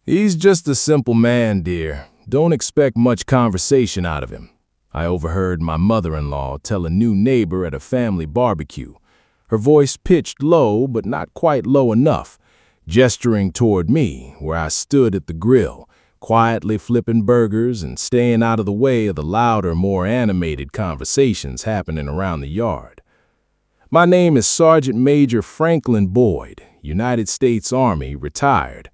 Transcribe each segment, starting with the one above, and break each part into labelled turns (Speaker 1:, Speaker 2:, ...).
Speaker 1: He's just a simple man, dear. Don't expect much conversation out of him. I overheard my mother-in-law tell a new neighbor at a family barbecue, her voice pitched low but not quite low enough, gesturing toward me where I stood at the grill, quietly flipping burgers and staying out of the way of the louder, more animated conversations happening around the yard. My name is Sergeant Major Franklin Boyd, United States Army, retired.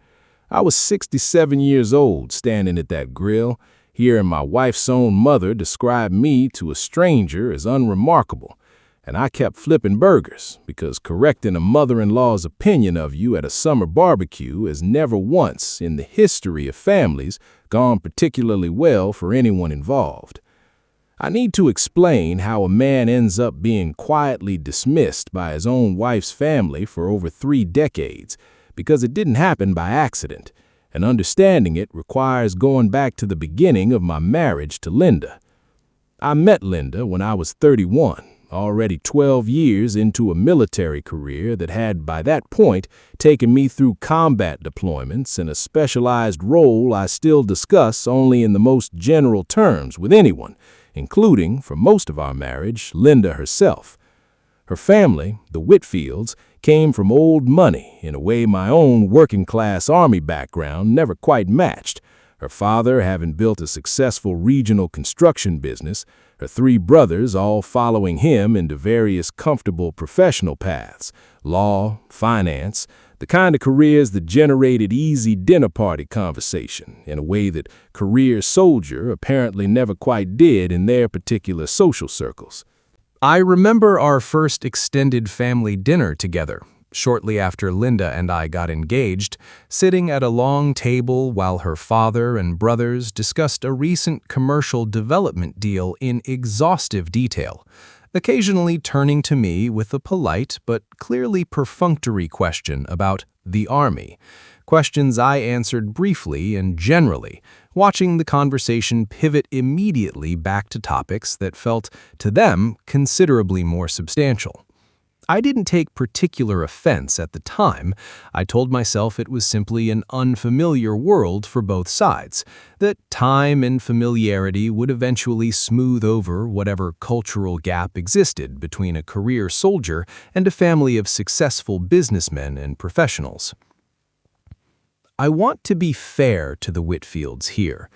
Speaker 1: I was 67 years old standing at that grill, hearing my wife's own mother describe me to a stranger as unremarkable, and I kept flipping burgers because correcting a mother-in-law's opinion of you at a summer barbecue has never once in the history of families gone particularly well for anyone involved. I need to explain how a man ends up being quietly dismissed by his own wife's family for over 3 decades, because it didn't happen by accident, and understanding it requires going back to the beginning of my marriage to Linda. I met Linda when I was 31, already 12 years into a military career that had, by that point, taken me through combat deployments in a specialized role I still discuss only in the most general terms with anyone, including, for most of our marriage, Linda herself. Her family, the Whitfields, came from old money in a way my own working-class Army background never quite matched, her father having built a successful regional construction business, her 3 brothers all following him into various comfortable professional paths, law, finance, the kind of careers that generated easy dinner party conversation in a way that career soldier apparently never quite did in their particular social circles.
Speaker 2: I remember our first extended family dinner together, shortly after Linda and I got engaged, sitting at a long table while her father and brothers discussed a recent commercial development deal in exhaustive detail, occasionally turning to me with a polite but clearly perfunctory question about the Army, questions I answered briefly and generally, watching the conversation pivot immediately back to topics that felt, to them, considerably more substantial. I didn't take particular offense at the time. I told myself it was simply an unfamiliar world for both sides, that time and familiarity would eventually smooth over whatever cultural gap existed between a career soldier and a family of successful businessmen and professionals. I want to be fair to the Whitfields here.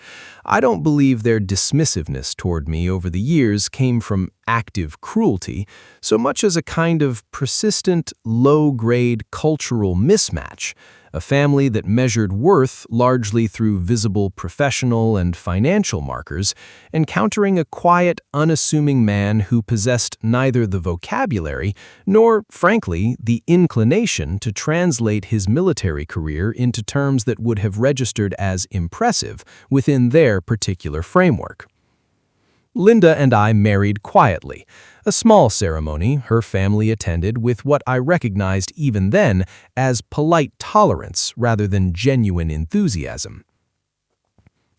Speaker 2: I don't believe their dismissiveness toward me over the years came from active cruelty, so much as a kind of persistent, low-grade cultural mismatch, a family that measured worth largely through visible professional and financial markers, encountering a quiet, unassuming man who possessed neither the vocabulary nor, frankly, the inclination to translate his military career into terms that would have registered as impressive within their particular framework. Linda and I married quietly, a small ceremony her family attended with what I recognized even then as polite tolerance rather than genuine enthusiasm.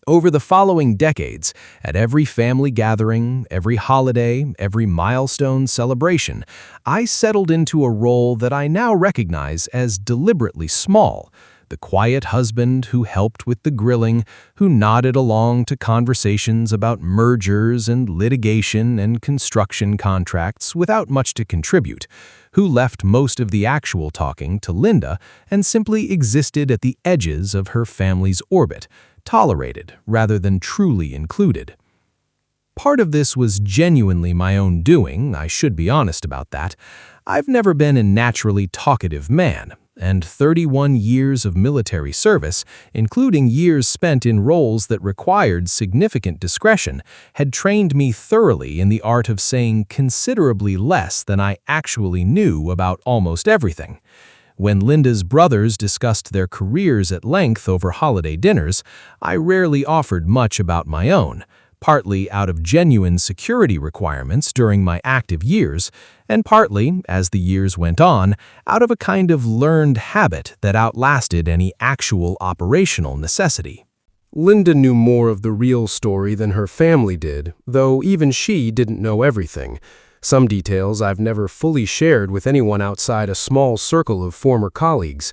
Speaker 2: Over the following decades, at every family gathering, every holiday, every milestone celebration, I settled into a role that I now recognize as deliberately small, the quiet husband who helped with the grilling, who nodded along to conversations about mergers and litigation and construction contracts without much to contribute, who left most of the actual talking to Linda and simply existed at the edges of her family's orbit, tolerated rather than truly included. Part of this was genuinely my own doing, I should be honest about that. I've never been a naturally talkative man, and 31 years of military service, including years spent in roles that required significant discretion, had trained me thoroughly in the art of saying considerably less than I actually knew about almost everything. When Linda's brothers discussed their careers at length over holiday dinners, I rarely offered much about my own, partly out of genuine security requirements during my active years, and partly, as the years went on, out of a kind of learned habit that outlasted any actual operational necessity.
Speaker 3: Linda knew more of the real story than her family did, though even she didn't know everything. Some details I've never fully shared with anyone outside a small circle of former colleagues.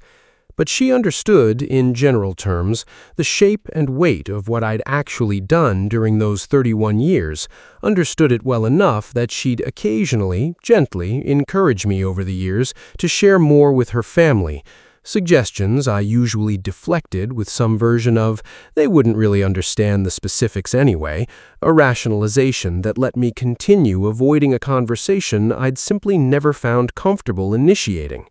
Speaker 3: But she understood, in general terms, the shape and weight of what I'd actually done during those 31 years, understood it well enough that she'd occasionally, gently, encourage me over the years to share more with her family, suggestions I usually deflected with some version of, they wouldn't really understand the specifics anyway, a rationalization that let me continue avoiding a conversation I'd simply never found comfortable initiating.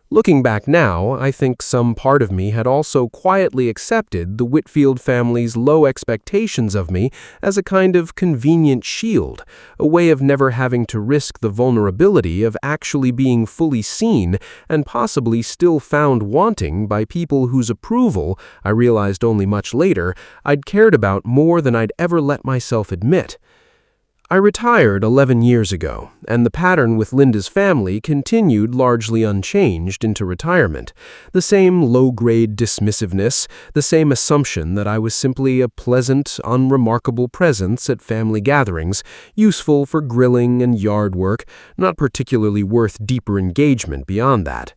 Speaker 3: Looking back now, I think some part of me had also quietly accepted the Whitfield family's low expectations of me as a kind of convenient shield, a way of never having to risk the vulnerability of actually being fully seen and possibly still found wanting by people whose approval, I realized only much later, I'd cared about more than I'd ever let myself admit. I retired 11 years ago, and the pattern with Linda's family continued largely unchanged into retirement. The same low-grade dismissiveness, the same assumption that I was simply a pleasant, unremarkable presence at family gatherings, useful for grilling and yard work, not particularly worth deeper engagement beyond that.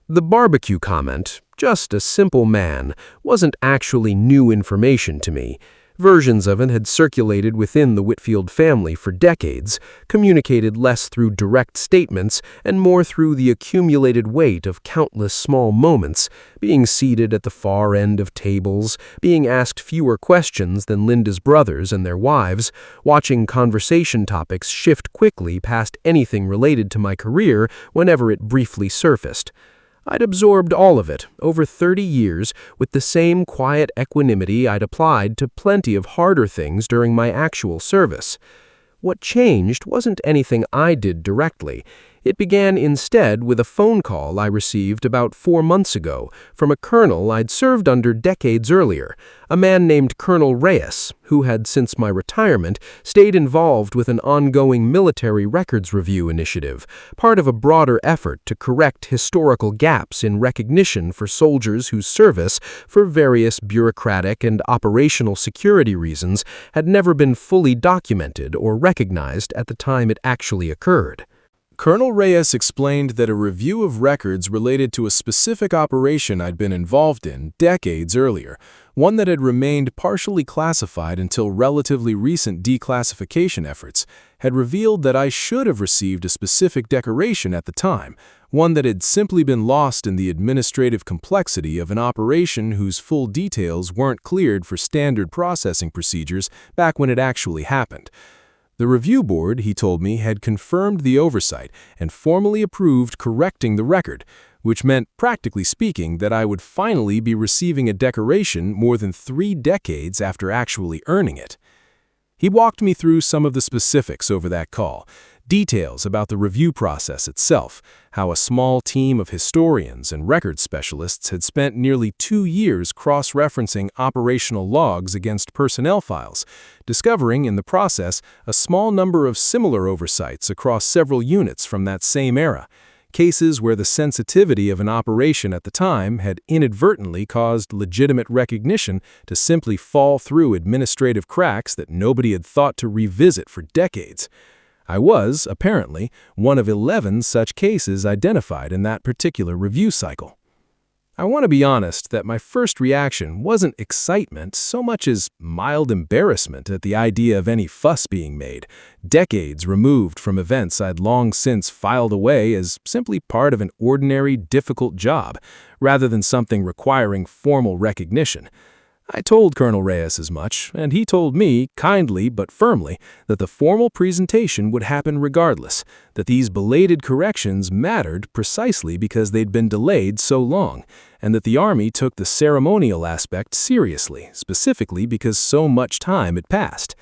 Speaker 3: The barbecue comment, just a simple man, wasn't actually new information to me. Versions of it had circulated within the Whitfield family for decades, communicated less through direct statements and more through the accumulated weight of countless small moments, being seated at the far end of tables, being asked fewer questions than Linda's brothers and their wives, watching conversation topics shift quickly past anything related to my career whenever it briefly surfaced. I'd absorbed all of it over 30 years with the same quiet equanimity I'd applied to plenty of harder things during my actual service. What changed wasn't anything I did directly. It began instead with a phone call I received about 4 months ago from a colonel I'd served under decades earlier, a man named Colonel Reyes, who had since my retirement stayed involved with an ongoing military records review initiative, part of a broader effort to correct historical gaps in recognition for soldiers whose service, for various bureaucratic and operational security reasons, had never been fully documented or recognized at the time it actually occurred.
Speaker 1: Colonel Reyes explained that a review of records related to a specific operation I'd been involved in decades earlier, one that had remained partially classified until relatively recent declassification efforts, had revealed that I should have received a specific decoration at the time, one that had simply been lost in the administrative complexity of an operation whose full details weren't cleared for standard processing procedures back when it actually happened. The review board, he told me, had confirmed the oversight and formally approved correcting the record, which meant, practically speaking, that I would finally be receiving a decoration more than 3 decades after actually earning it. He walked me through some of the specifics over that call, details about the review process itself, how a small team of historians and record specialists had spent nearly 2 years cross-referencing operational logs against personnel files, discovering in the process a small number of similar oversights across several units from that same era, cases where the sensitivity of an operation at the time had inadvertently caused legitimate recognition to simply fall through administrative cracks that nobody had thought to revisit for decades. I was, apparently, one of 11 such cases identified in that particular review cycle. I want to be honest that my first reaction wasn't excitement so much as mild embarrassment at the idea of any fuss being made, decades removed from events I'd long since filed away as simply part of an ordinary, difficult job, rather than something requiring formal recognition. I told Colonel Reyes as much, and he told me, kindly but firmly, that the formal presentation would happen regardless, that these belated corrections mattered precisely because they'd been delayed so long, and that the Army took the ceremonial aspect seriously, specifically because so much time had passed.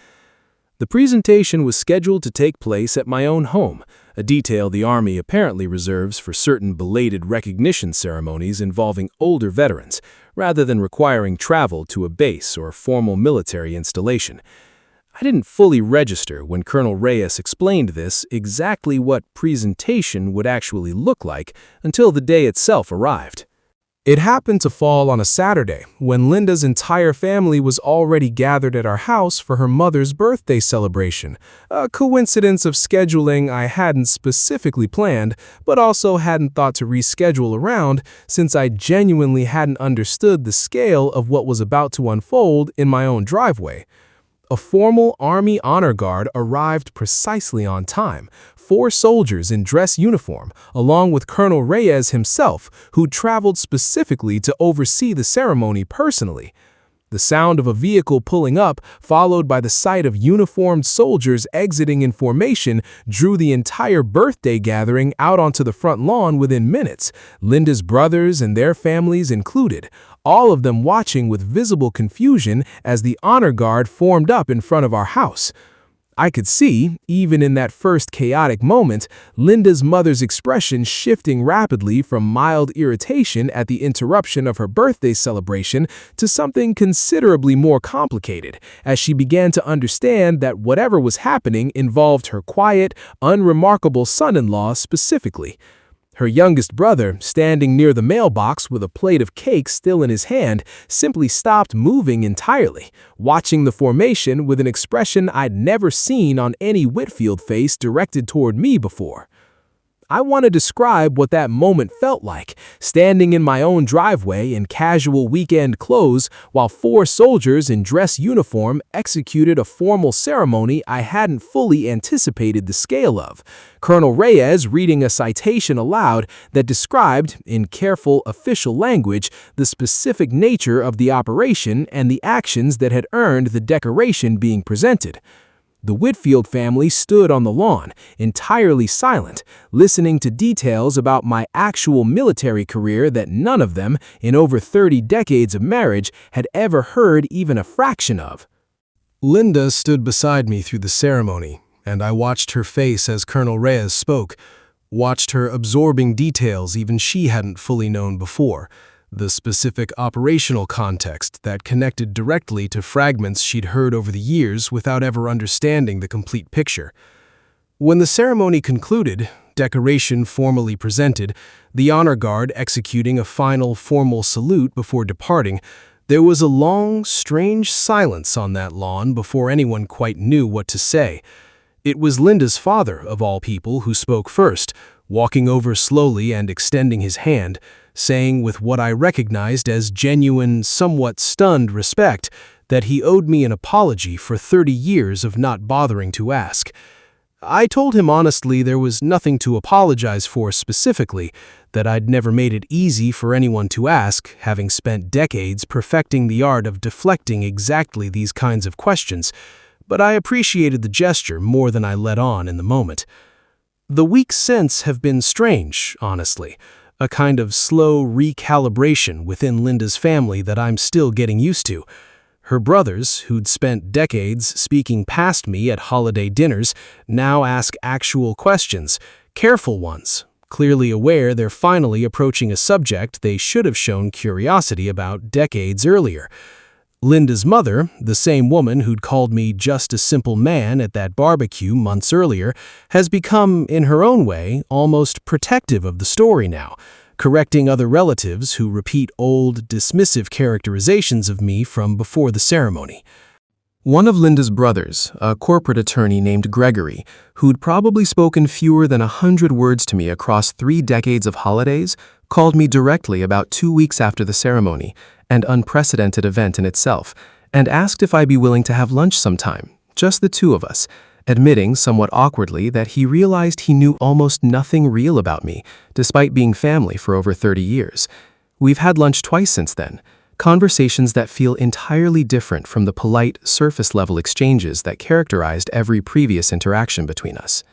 Speaker 1: The presentation was scheduled to take place at my own home, a detail the Army apparently reserves for certain belated recognition ceremonies involving older veterans, rather than requiring travel to a base or formal military installation. I didn't fully register when Colonel Reyes explained this exactly what presentation would actually look like until the day itself arrived.
Speaker 2: It happened to fall on a Saturday, when Linda's entire family was already gathered at our house for her mother's birthday celebration, a coincidence of scheduling I hadn't specifically planned, but also hadn't thought to reschedule around since I genuinely hadn't understood the scale of what was about to unfold in my own driveway. A formal Army honor guard arrived precisely on time, 4 soldiers in dress uniform, along with Colonel Reyes himself, who traveled specifically to oversee the ceremony personally. The sound of a vehicle pulling up, followed by the sight of uniformed soldiers exiting in formation, drew the entire birthday gathering out onto the front lawn within minutes, Linda's brothers and their families included, all of them watching with visible confusion as the honor guard formed up in front of our house. I could see, even in that first chaotic moment, Linda's mother's expression shifting rapidly from mild irritation at the interruption of her birthday celebration to something considerably more complicated, as she began to understand that whatever was happening involved her quiet, unremarkable son-in-law specifically. Her youngest brother, standing near the mailbox with a plate of cake still in his hand, simply stopped moving entirely, watching the formation with an expression I'd never seen on any Whitfield face directed toward me before. I want to describe what that moment felt like, standing in my own driveway in casual weekend clothes while 4 soldiers in dress uniform executed a formal ceremony I hadn't fully anticipated the scale of. Colonel Reyes reading a citation aloud that described, in careful official language, the specific nature of the operation and the actions that had earned the decoration being presented. The Whitfield family stood on the lawn, entirely silent, listening to details about my actual military career that none of them, in over 30 decades of marriage, had ever heard even a fraction of.
Speaker 3: Linda stood beside me through the ceremony, and I watched her face as Colonel Reyes spoke, watched her absorbing details even she hadn't fully known before, the specific operational context that connected directly to fragments she'd heard over the years without ever understanding the complete picture. When the ceremony concluded, decoration formally presented, the honor guard executing a final formal salute before departing, there was a long, strange silence on that lawn before anyone quite knew what to say. It was Linda's father, of all people, who spoke first, walking over slowly and extending his hand, saying with what I recognized as genuine, somewhat stunned respect that he owed me an apology for 30 years of not bothering to ask. I told him honestly there was nothing to apologize for specifically, that I'd never made it easy for anyone to ask, having spent decades perfecting the art of deflecting exactly these kinds of questions, but I appreciated the gesture more than I let on in the moment. The weeks since have been strange, honestly. A kind of slow recalibration within Linda's family that I'm still getting used to. Her brothers, who'd spent decades speaking past me at holiday dinners, now ask actual questions, careful ones, clearly aware they're finally approaching a subject they should have shown curiosity about decades earlier. Linda's mother, the same woman who'd called me just a simple man at that barbecue months earlier, has become, in her own way, almost protective of the story now, correcting other relatives who repeat old, dismissive characterizations of me from before the ceremony. One of Linda's brothers, a corporate attorney named Gregory, who'd probably spoken fewer than 100 words to me across 3 decades of holidays, called me directly about 2 weeks after the ceremony, an unprecedented event in itself, and asked if I'd be willing to have lunch sometime, just the 2 of us, admitting somewhat awkwardly that he realized he knew almost nothing real about me, despite being family for over 30 years. We've had lunch twice since then, conversations that feel entirely different from the polite, surface-level exchanges that characterized every previous interaction between us.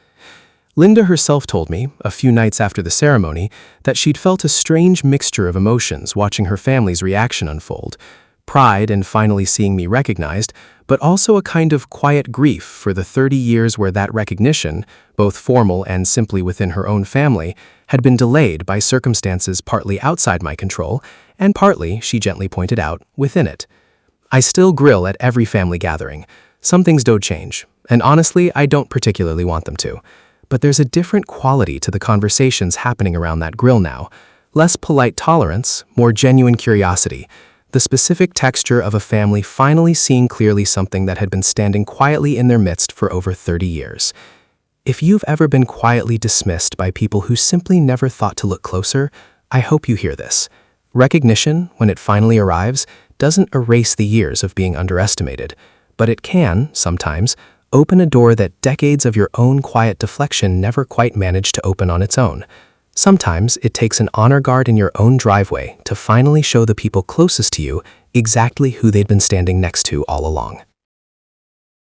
Speaker 3: Linda herself told me, a few nights after the ceremony, that she'd felt a strange mixture of emotions watching her family's reaction unfold. Pride in finally seeing me recognized, but also a kind of quiet grief for the 30 years where that recognition, both formal and simply within her own family, had been delayed by circumstances partly outside my control, and partly, she gently pointed out, within it. I still grill at every family gathering. Some things don't change, and honestly, I don't particularly want them to. But there's a different quality to the conversations happening around that grill now,
Speaker 2: Less polite tolerance, more genuine curiosity. The specific texture of a family finally seeing clearly something that had been standing quietly in their midst for over 30 years. If you've ever been quietly dismissed by people who simply never thought to look closer, I hope you hear this. Recognition, when it finally arrives, doesn't erase the years of being underestimated, but it can, sometimes, open a door that decades of your own quiet deflection never quite managed to open on its own. Sometimes it takes an honor guard in your own driveway to finally show the people closest to you exactly who they'd been standing next to all along.